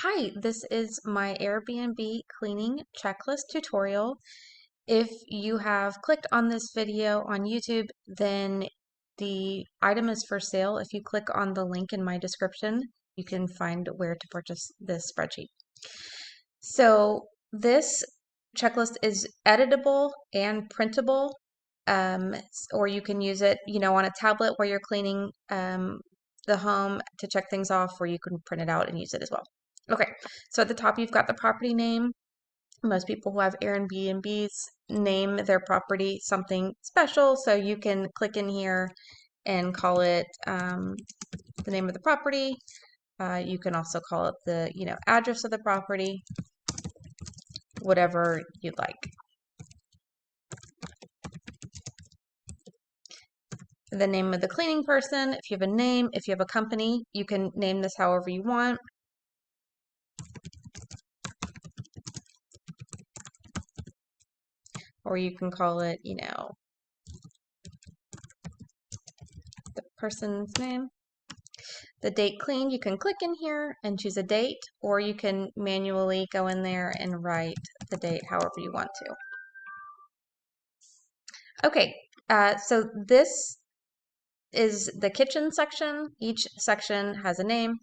Hi, this is my Airbnb cleaning checklist tutorial. If you have clicked on this video on YouTube, then the item is for sale. If you click on the link in my description, you can find where to purchase this spreadsheet. So this checklist is editable and printable, or you can use it, on a tablet where you're cleaning the home to check things off, or you can print it out and use it as well. Okay, so at the top you've got the property name. Most people who have Airbnbs name their property something special, so you can click in here and call it the name of the property. You can also call it the address of the property, whatever you'd like. The name of the cleaning person, if you have a name, if you have a company, you can name this however you want. Or you can call it, the person's name. The date cleaned, you can click in here and choose a date, or you can manually go in there and write the date however you want to. Okay, so this is the kitchen section. Each section has a name.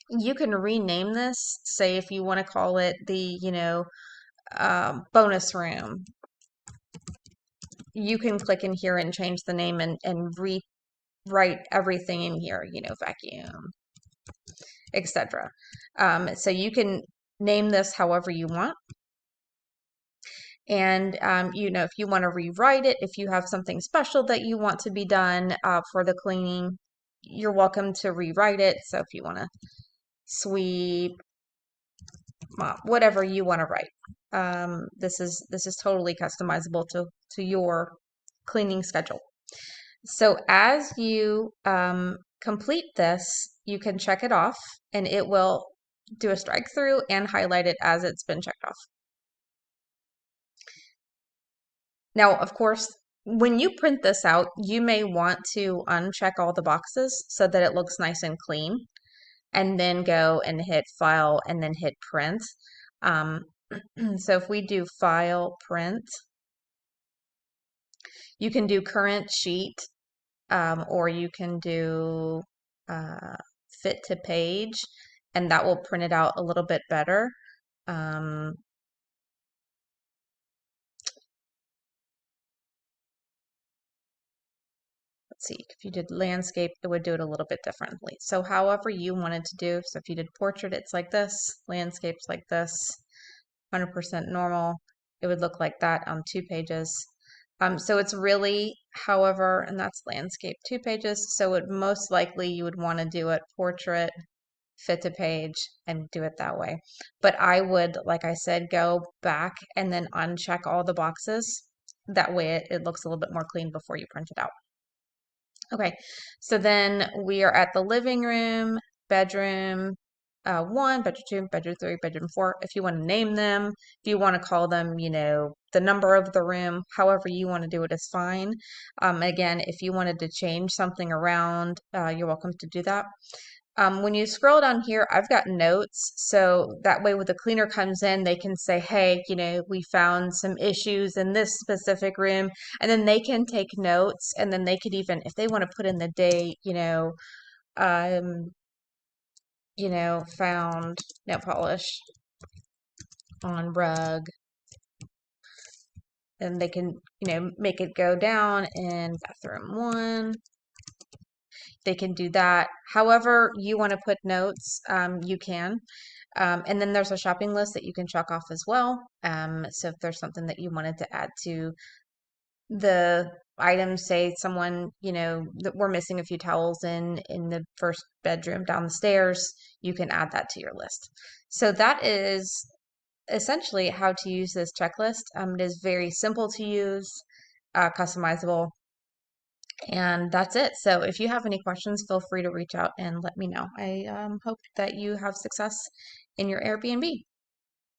You can rename this, say if you want to call it the, bonus room. You can click in here and change the name and rewrite everything in here, vacuum, etc. So you can name this however you want. And, if you want to rewrite it, if you have something special that you want to be done for the cleaning, you're welcome to rewrite it. So if you want to sweep, mop, whatever you want to write, this is totally customizable to your cleaning schedule. So as you complete this, you can check it off, and it will do a strike through and highlight it as it's been checked off. Now, of course, when you print this out, you may want to uncheck all the boxes so that it looks nice and clean, and then go and hit File and then hit Print. So if we do File, Print, you can do Current Sheet, or you can do Fit to Page, and that will print it out a little bit better. Let's see, if you did landscape, it would do it a little bit differently. So however you wanted to do, so if you did portrait, it's like this, landscapes like this, 100% normal, it would look like that on 2 pages. So it's really, however, and that's landscape 2 pages, so it most likely you would want to do it portrait, fit to page, and do it that way. But I would, like I said, go back and then uncheck all the boxes. That way it looks a little bit more clean before you print it out. Okay, so then we are at the living room, bedroom 1, bedroom 2, bedroom 3, bedroom 4. If you want to name them, if you want to call them, the number of the room, however you want to do it is fine. Again, if you wanted to change something around, you're welcome to do that. When you scroll down here, I've got notes. So that way when the cleaner comes in, they can say, hey, we found some issues in this specific room. And then they can take notes, and then they could even, if they want to put in the date, um, found nail polish on rug. And they can, make it go down in bathroom 1. They can do that. However you want to put notes, you can. And then there's a shopping list that you can check off as well. So if there's something that you wanted to add to the items, say someone, that we're missing a few towels in the first bedroom down the stairs, you can add that to your list. So that is essentially how to use this checklist. It is very simple to use, customizable. And that's it. So if you have any questions, feel free to reach out and let me know. I hope that you have success in your Airbnb.